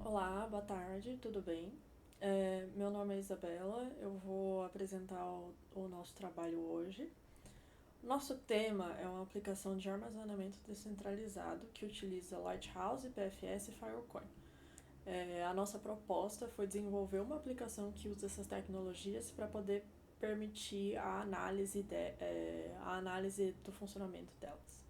Olá, boa tarde, tudo bem? Meu nome é Isabela, eu vou apresentar o nosso trabalho hoje. Nosso tema é uma aplicação de armazenamento descentralizado que utiliza Lighthouse, PFS e Filecoin. A nossa proposta foi desenvolver uma aplicação que usa essas tecnologias para poder permitir a análise do funcionamento delas.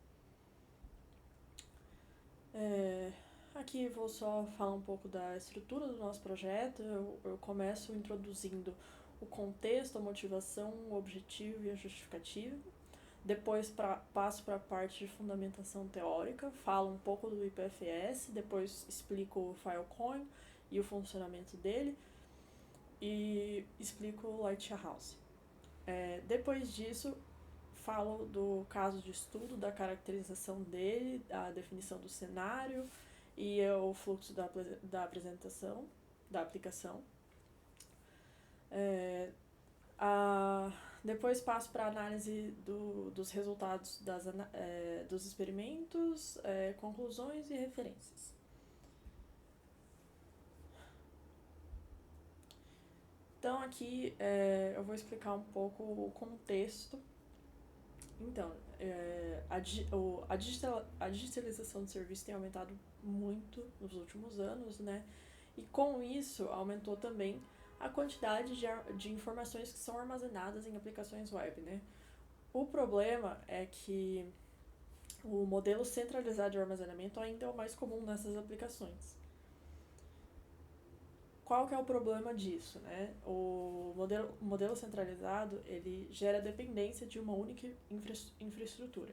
É, Aqui vou só falar um pouco da estrutura do nosso projeto. Eu começo introduzindo o contexto, a motivação, o objetivo e a justificativa. Depois passo para a parte de fundamentação teórica, falo um pouco do IPFS, depois explico o Filecoin e o funcionamento dele e explico o Lighthouse. Depois disso, falo do caso de estudo, da caracterização dele, a definição do cenário e o fluxo da apresentação, da aplicação. É, Depois passo para a análise dos resultados dos experimentos, conclusões e referências. Então aqui eu vou explicar um pouco o contexto. Então, a digitalização do serviço tem aumentado muito nos últimos anos, né? E com isso aumentou também a quantidade de informações que são armazenadas em aplicações web, né? O problema é que o modelo centralizado de armazenamento ainda é o mais comum nessas aplicações. Qual que é o problema disso, né? O modelo centralizado, ele gera dependência de uma única infraestrutura.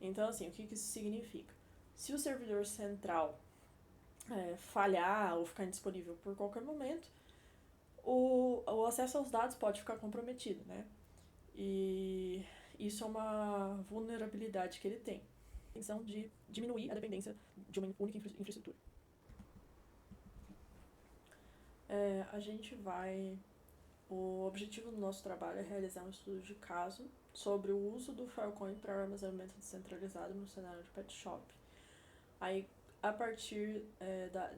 Então, assim, o que isso significa? Se o servidor central falhar ou ficar indisponível por qualquer momento, o acesso aos dados pode ficar comprometido, né? E isso é uma vulnerabilidade que ele tem. A intenção de diminuir a dependência de uma única infraestrutura. A gente vai. O objetivo do nosso trabalho é realizar um estudo de caso sobre o uso do Filecoin para armazenamento descentralizado no cenário de pet shop. Aí, a partir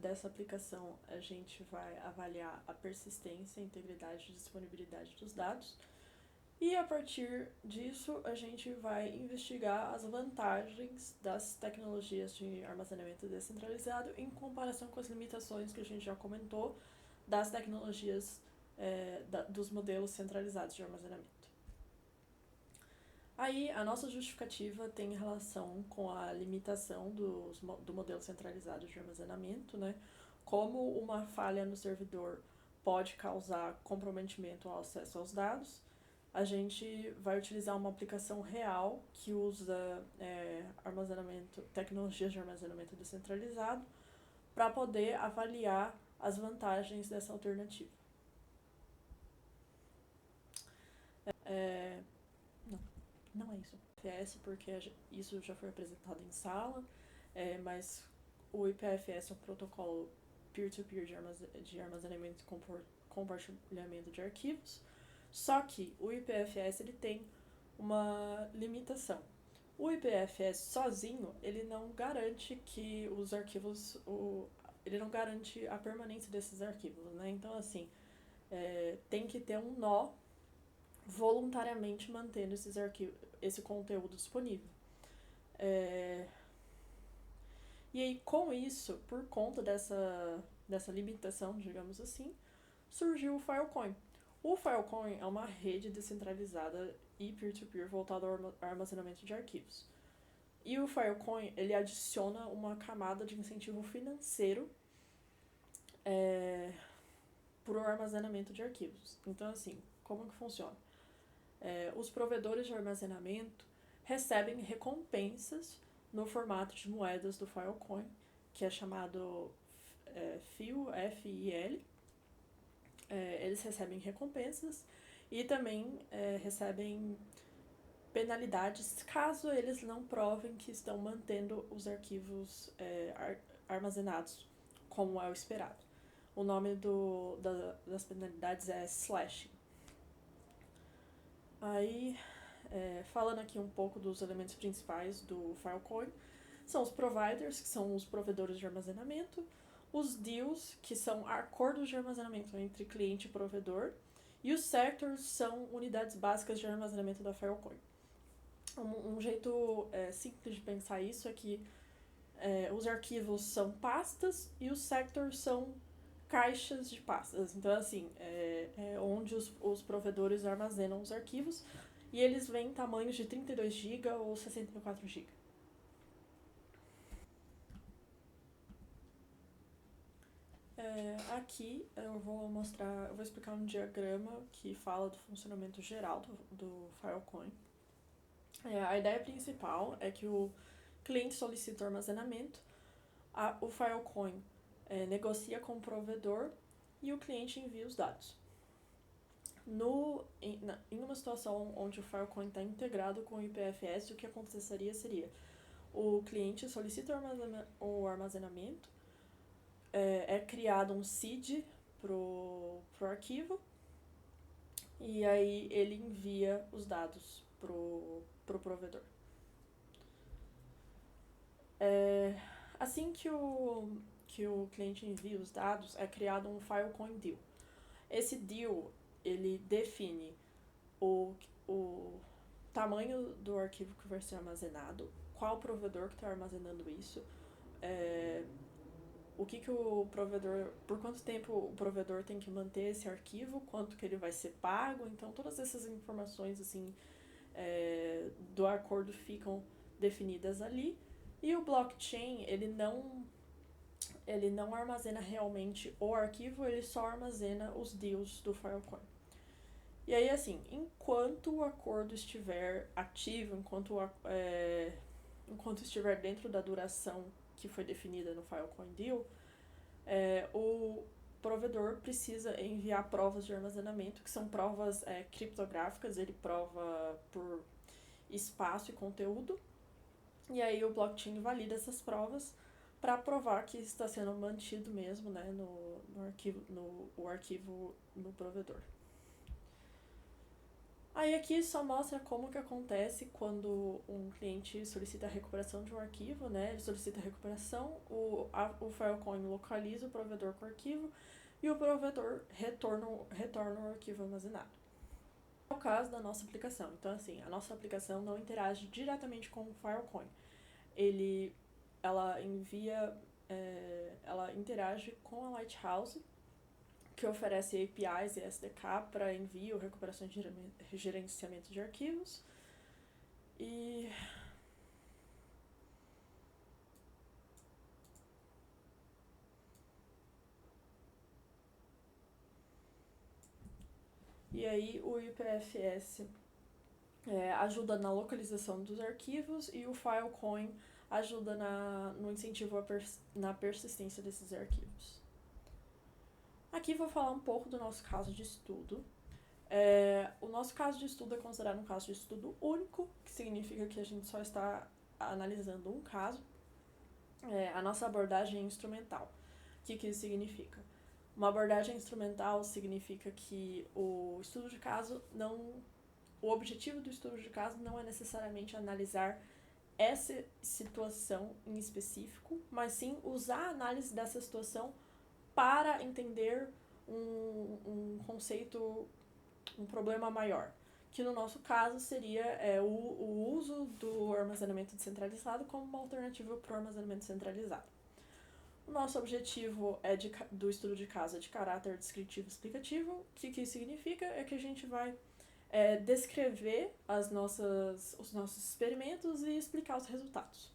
dessa aplicação, a gente vai avaliar a persistência, a integridade e disponibilidade dos dados. E a partir disso, a gente vai investigar as vantagens das tecnologias de armazenamento descentralizado em comparação com as limitações que a gente já comentou das tecnologias dos modelos centralizados de armazenamento. Aí, a nossa justificativa tem relação com a limitação do modelo centralizado de armazenamento, né? Como uma falha no servidor pode causar comprometimento ao acesso aos dados. A gente vai utilizar uma aplicação real que usa tecnologias de armazenamento descentralizado para poder avaliar as vantagens dessa alternativa. Não, não é isso. IPFS, porque isso já foi apresentado em sala, mas o IPFS é um protocolo peer-to-peer de armazenamento e compartilhamento de arquivos, só que o IPFS ele tem uma limitação. O IPFS sozinho, ele não garante que os arquivos, ele não garante a permanência desses arquivos, né? Então, assim, tem que ter um nó voluntariamente mantendo esse conteúdo disponível. E aí, com isso, por conta dessa limitação, digamos assim, surgiu o Filecoin. O Filecoin é uma rede descentralizada e peer-to-peer voltada ao armazenamento de arquivos. E o Filecoin, ele adiciona uma camada de incentivo financeiro para o armazenamento de arquivos. Então, assim, como que funciona? Os provedores de armazenamento recebem recompensas no formato de moedas do Filecoin, que é chamado FIL, F-I-L. Eles recebem recompensas e também recebem penalidades caso eles não provem que estão mantendo os arquivos armazenados como é o esperado. O nome das penalidades é slashing. Aí, falando aqui um pouco dos elementos principais do Filecoin, são os providers, que são os provedores de armazenamento, os deals, que são acordos de armazenamento entre cliente e provedor, e os sectors são unidades básicas de armazenamento da Filecoin. Um jeito simples de pensar isso é que os arquivos são pastas e os sectors são caixas de pastas. Então, assim, é onde os provedores armazenam os arquivos e eles vêm em tamanhos de 32 GB ou 64 GB. Aqui eu vou explicar um diagrama que fala do funcionamento geral do Filecoin. A ideia principal é que o cliente solicita o armazenamento, o Filecoin negocia com o provedor e o cliente envia os dados. Em uma situação onde o Filecoin está integrado com o IPFS, o que aconteceria seria o cliente solicita o armazenamento, é criado um seed pro arquivo e aí ele envia os dados pro provedor. Assim que o cliente envia os dados, é criado um Filecoin Deal. Esse deal, ele define o tamanho do arquivo que vai ser armazenado, qual provedor que está armazenando isso, por quanto tempo o provedor tem que manter esse arquivo, quanto que ele vai ser pago. Então, todas essas informações assim, do acordo ficam definidas ali. E o blockchain, ele não armazena realmente o arquivo, ele só armazena os deals do Filecoin. E aí, assim, enquanto o acordo estiver ativo, enquanto estiver dentro da duração que foi definida no Filecoin Deal, o provedor precisa enviar provas de armazenamento, que são provas criptográficas. Ele prova por espaço e conteúdo, e aí o blockchain valida essas provas para provar que está sendo mantido mesmo, né, o arquivo no provedor. Aí aqui só mostra como que acontece quando um cliente solicita a recuperação de um arquivo, né? Ele solicita a recuperação, o Filecoin localiza o provedor com o arquivo e o provedor retorna o arquivo armazenado. É o caso da nossa aplicação. Então, assim, a nossa aplicação não interage diretamente com o Filecoin. Ela interage com a Lighthouse, que oferece APIs e SDK para envio, recuperação e gerenciamento de arquivos. E aí o IPFS ajuda na localização dos arquivos e o Filecoin ajuda no incentivo na persistência desses arquivos. Aqui vou falar um pouco do nosso caso de estudo. O nosso caso de estudo é considerado um caso de estudo único, que significa que a gente só está analisando um caso. A nossa abordagem é instrumental. O que isso significa? Uma abordagem instrumental significa que o objetivo do estudo de caso não é necessariamente analisar essa situação em específico, mas sim usar a análise dessa situação para entender um conceito, um problema maior, que no nosso caso seria o uso do armazenamento descentralizado como uma alternativa para o armazenamento centralizado. O nosso objetivo do estudo de caso é de caráter descritivo e explicativo. O que isso significa? É que a gente vai descrever os nossos experimentos e explicar os resultados.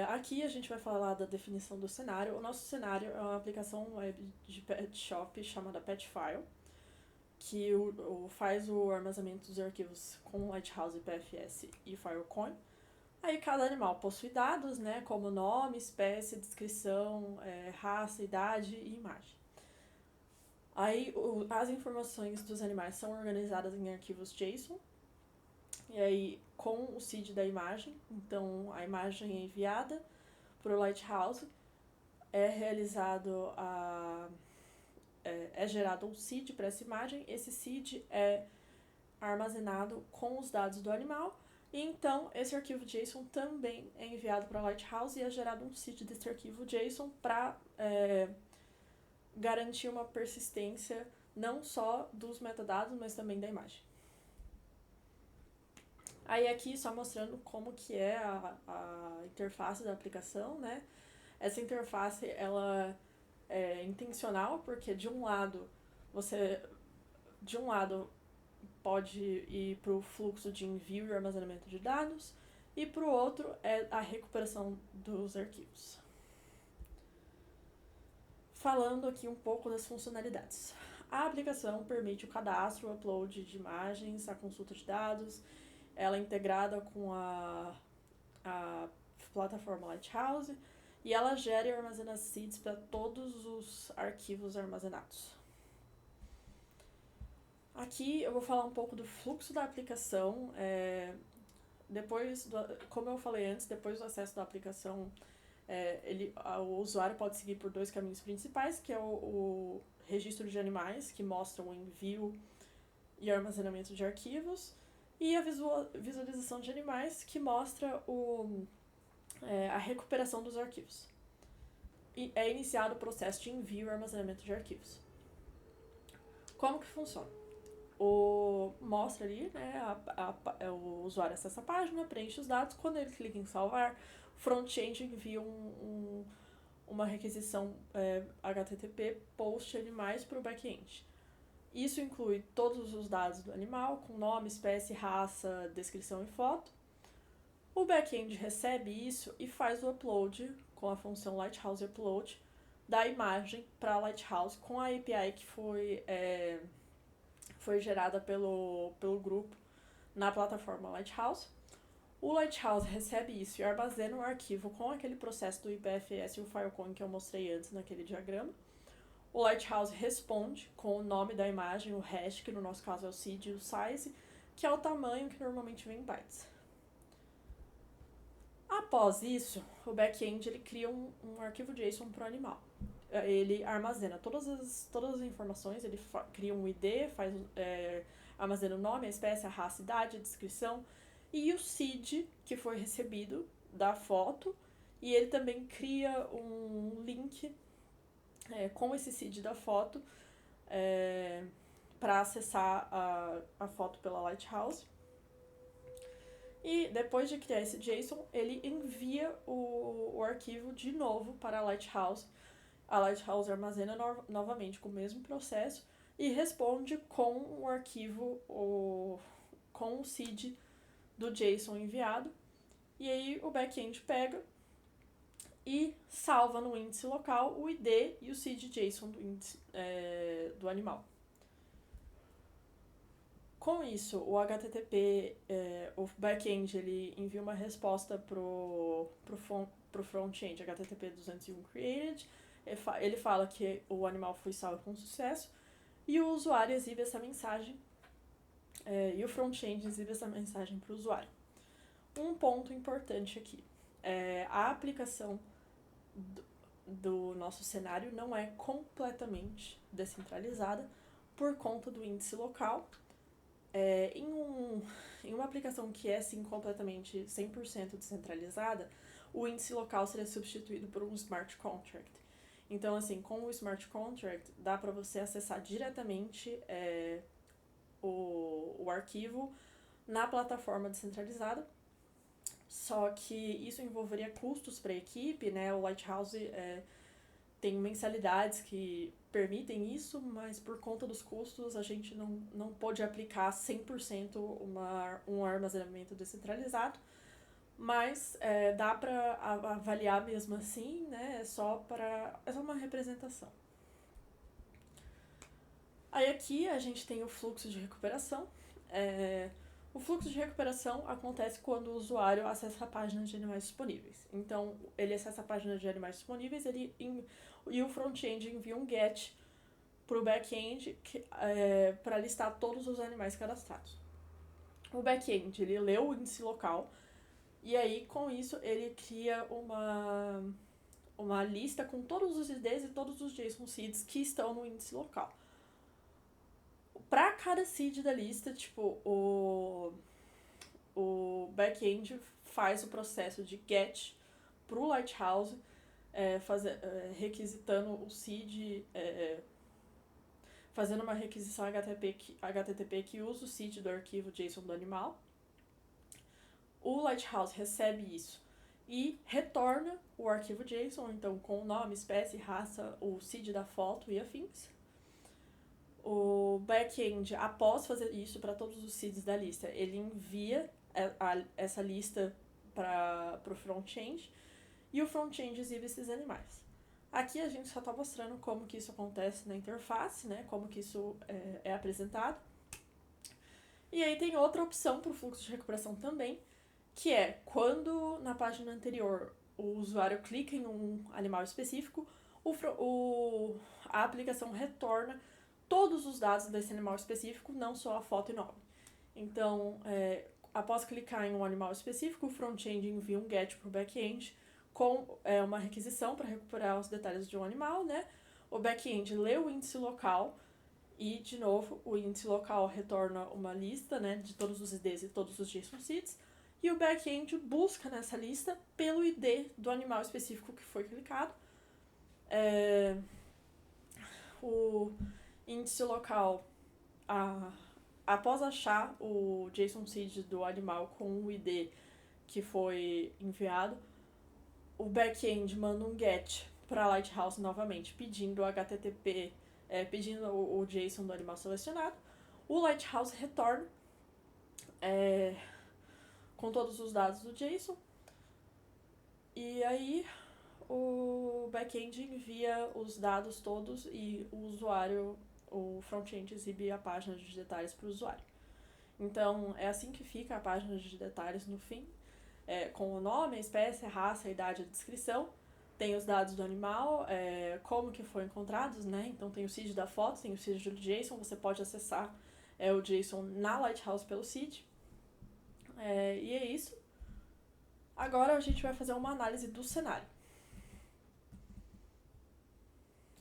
Aqui a gente vai falar da definição do cenário. O nosso cenário é uma aplicação web de pet shop chamada Petfile, que faz o armazenamento dos arquivos com Lighthouse, IPFS e Filecoin. Aí cada animal possui dados, né, como nome, espécie, descrição, raça, idade e imagem. Aí as informações dos animais são organizadas em arquivos JSON, e aí com o seed da imagem. Então a imagem é enviada para o Lighthouse, é gerado um seed para essa imagem. Esse seed é armazenado com os dados do animal E então, esse arquivo JSON também é enviado para a Lighthouse e é gerado um seed desse arquivo JSON para garantir uma persistência não só dos metadados, mas também da imagem. Aí aqui só mostrando como que é a interface da aplicação, né? Essa interface, ela é intencional, porque de um lado pode ir para o fluxo de envio e armazenamento de dados, e para o outro é a recuperação dos arquivos. Falando aqui um pouco das funcionalidades. A aplicação permite o cadastro, o upload de imagens, a consulta de dados, ela é integrada com a plataforma Lighthouse e ela gera e armazena seeds para todos os arquivos armazenados. Aqui eu vou falar um pouco do fluxo da aplicação. Como eu falei antes, depois do acesso da aplicação, o usuário pode seguir por 2 caminhos principais, que é o registro de animais, que mostra o envio e armazenamento de arquivos, e a visualização de animais, que mostra a recuperação dos arquivos. E é iniciado o processo de envio e armazenamento de arquivos. Como que funciona? Mostra ali, né, o usuário acessa a página, preenche os dados, quando ele clica em salvar, o front-end envia uma requisição HTTP post animais para o back-end. Isso inclui todos os dados do animal, com nome, espécie, raça, descrição e foto. O back-end recebe isso e faz o upload com a função Lighthouse Upload da imagem para a Lighthouse com a API que foi gerada pelo grupo na plataforma Lighthouse. O Lighthouse recebe isso e armazena um arquivo com aquele processo do IPFS e o Filecoin que eu mostrei antes naquele diagrama. O Lighthouse responde com o nome da imagem, o hash, que no nosso caso é o seed, e o size, que é o tamanho que normalmente vem em bytes. Após isso, o back-end ele cria um arquivo JSON para o animal. Ele armazena todas as informações, ele cria um ID, armazena o nome, a espécie, a raça, a idade, a descrição e o seed que foi recebido da foto, e ele também cria um link com esse seed da foto para acessar a foto pela Lighthouse. E depois de criar esse JSON, ele envia o arquivo de novo para a Lighthouse. A Lighthouse armazena novamente com o mesmo processo e responde com o arquivo, com o seed do JSON enviado. E aí o back-end pega e salva no índice local o ID e o seed JSON do índice do animal. Com isso, o HTTP, o back-end, ele envia uma resposta pro front-end HTTP 201 created. Ele fala que o animal foi salvo com sucesso e o usuário exibe essa mensagem e o front-end exibe essa mensagem para o usuário. Um ponto importante aqui, a aplicação do nosso cenário não é completamente descentralizada por conta do índice local. Em uma aplicação que é sim completamente 100% descentralizada, o índice local seria substituído por um smart contract. Então, assim, com o smart contract, dá para você acessar diretamente o arquivo na plataforma descentralizada, só que isso envolveria custos para a equipe, né? O Lighthouse tem mensalidades que permitem isso, mas por conta dos custos a gente não pode aplicar 100% um armazenamento descentralizado, mas dá para avaliar mesmo assim, né? É só uma representação. Aí aqui a gente tem o fluxo de recuperação. O fluxo de recuperação acontece quando o usuário acessa a página de animais disponíveis. Então, ele acessa a página de animais disponíveis e o front-end envia um GET para o back-end para listar todos os animais cadastrados. O back-end, ele lê o índice local e aí, com isso, ele cria uma lista com todos os IDs e todos os JSON seeds que estão no índice local. Para cada seed da lista, tipo, o back-end faz o processo de get para o Lighthouse, requisitando o seed, fazendo uma requisição HTTP que usa o seed do arquivo JSON do animal. O Lighthouse recebe isso e retorna o arquivo JSON, então com o nome, espécie, raça, o seed da foto e afins. O back-end, após fazer isso para todos os seeds da lista, ele envia essa lista para o front-end e o front-end exibe esses animais. Aqui a gente só está mostrando como que isso acontece na interface, né? Como que isso é apresentado. E aí tem outra opção para o fluxo de recuperação também, que é quando na página anterior o usuário clica em um animal específico, a aplicação retorna todos os dados desse animal específico, não só a foto e nome. Então, após clicar em um animal específico, o front-end envia um get para o back-end com uma requisição para recuperar os detalhes de um animal, né? O back-end lê o índice local e, de novo, o índice local retorna uma lista, né, de todos os IDs e todos os JSON seeds, e o back-end busca nessa lista pelo ID do animal específico que foi clicado. O índice local, após achar o JSON seed do animal com o ID que foi enviado, o back-end manda um get para a Lighthouse novamente, pedindo o HTTP, pedindo o JSON do animal selecionado. O Lighthouse retorna com todos os dados do JSON. E aí o back-end envia os dados todos e o usuário, o front-end, exibe a página de detalhes para o usuário. Então, é assim que fica a página de detalhes no fim, com o nome, a espécie, a raça, a idade e a descrição. Tem os dados do animal, como que foi encontrados, né? Então tem o seed da foto, tem o seed do JSON, você pode acessar o JSON na Lighthouse pelo seed. E é isso. Agora a gente vai fazer uma análise do cenário.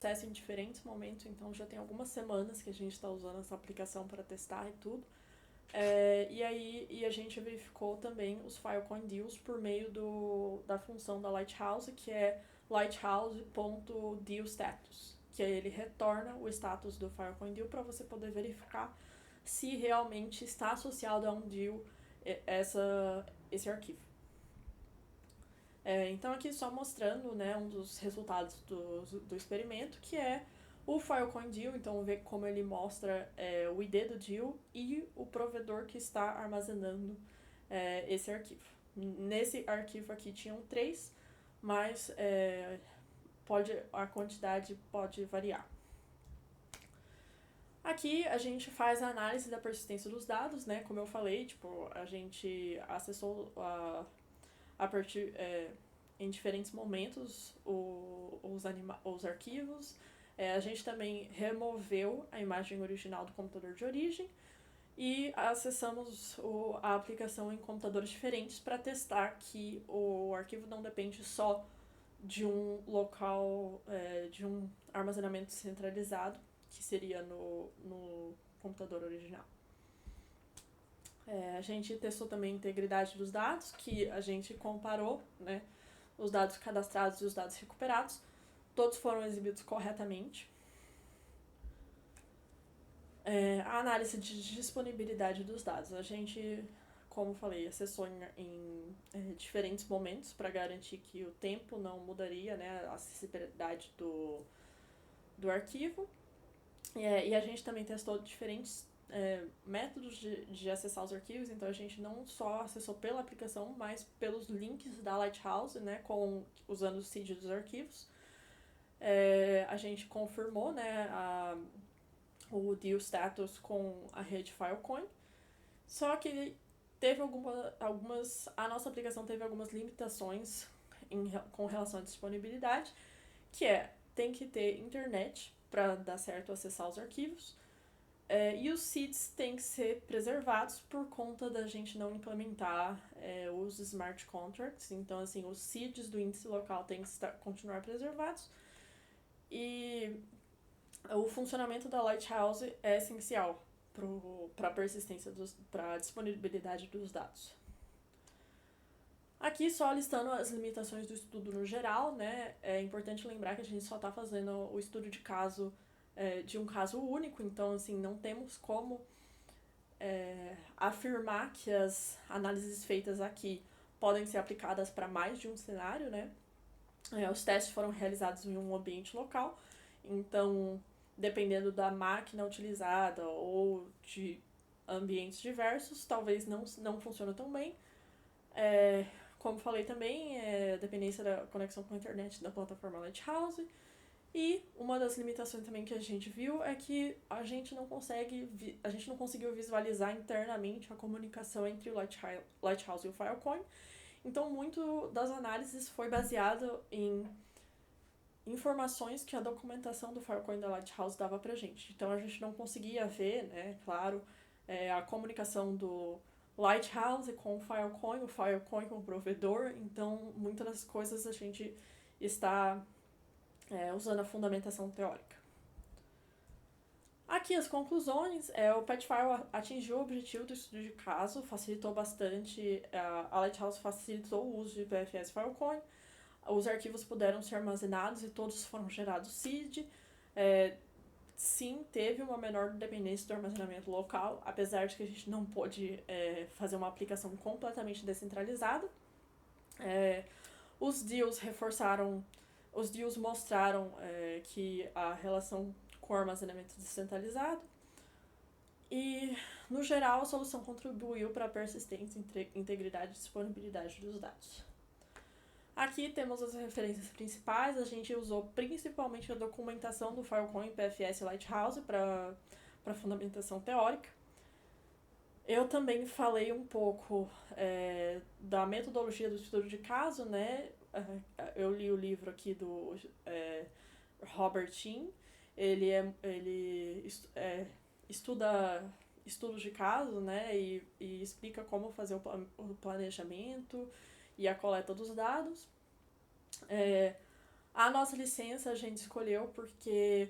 Testa em diferentes momentos, então já tem algumas semanas que a gente está usando essa aplicação para testar e tudo. E a gente verificou também os Filecoin Deals por meio da função da Lighthouse, que é lighthouse.dealStatus, que aí ele retorna o status do Filecoin Deal para você poder verificar se realmente está associado a um deal esse arquivo. Então aqui só mostrando, né, um dos resultados do experimento, que é o Filecoin Deal. Então ver como ele mostra o ID do deal e o provedor que está armazenando esse arquivo. Nesse arquivo aqui tinham 3, mas a quantidade pode variar. Aqui a gente faz a análise da persistência dos dados, né? Como eu falei, a gente acessou a partir em diferentes momentos os arquivos. A gente também removeu a imagem original do computador de origem e acessamos a aplicação em computadores diferentes para testar que o arquivo não depende só de um local, de um armazenamento centralizado, que seria no computador original. A gente testou também a integridade dos dados, que a gente comparou, né, os dados cadastrados e os dados recuperados. Todos foram exibidos corretamente. A análise de disponibilidade dos dados. A gente, como falei, acessou em diferentes momentos para garantir que o tempo não mudaria, né, a acessibilidade do arquivo. E a gente também testou diferentes métodos de acessar os arquivos. Então a gente não só acessou pela aplicação, mas pelos links da Lighthouse, né, usando o seed dos arquivos. A gente confirmou, né, o deal status com a rede Filecoin, só que teve a nossa aplicação teve algumas limitações com relação à disponibilidade, que tem que ter internet para dar certo acessar os arquivos, e os seeds têm que ser preservados por conta da gente não implementar os smart contracts. Então, assim, os seeds do índice local têm que continuar preservados. E o funcionamento da Lighthouse é essencial para a persistência, para a disponibilidade dos dados. Aqui só listando as limitações do estudo no geral, né? É importante lembrar que a gente só está fazendo o estudo de caso de um caso único, então assim, não temos como afirmar que as análises feitas aqui podem ser aplicadas para mais de um cenário, né? Os testes foram realizados em um ambiente local, então, dependendo da máquina utilizada ou de ambientes diversos, talvez não funcione tão bem. Como falei também, dependência da conexão com a internet da plataforma Lighthouse. E uma das limitações também que a gente viu é que a gente não conseguiu visualizar internamente a comunicação entre o Lighthouse e o Filecoin. Então, muito das análises foi baseado em informações que a documentação do Filecoin da Lighthouse dava pra gente. Então, a gente não conseguia ver, né, claro, a comunicação do Lighthouse com o Filecoin com o provedor. Então, muitas das coisas a gente está usando a fundamentação teórica. Aqui as conclusões, o Petfile atingiu o objetivo do estudo de caso, facilitou bastante, a Lighthouse facilitou o uso de BFS Filecoin, os arquivos puderam ser armazenados e todos foram gerados SID. Sim, teve uma menor dependência do armazenamento local, apesar de que a gente não pôde fazer uma aplicação completamente descentralizada. Os deals mostraram que a relação com o armazenamento descentralizado e, no geral, a solução contribuiu para a persistência, integridade e disponibilidade dos dados. Aqui temos as referências principais, a gente usou principalmente a documentação do Filecoin PFS Lighthouse para fundamentação teórica. Eu também falei um pouco da metodologia do estudo de caso, né? Eu li o livro aqui do Robert Sheen. Ele estuda estudos de caso, né? E explica como fazer o planejamento e a coleta dos dados. A nossa licença a gente escolheu porque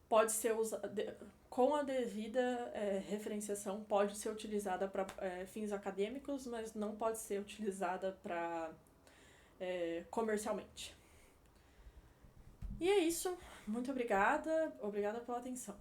pode ser usada com a devida referenciação, pode ser utilizada para fins acadêmicos, mas não pode ser utilizada para comercialmente. E é isso. Muito obrigada pela atenção.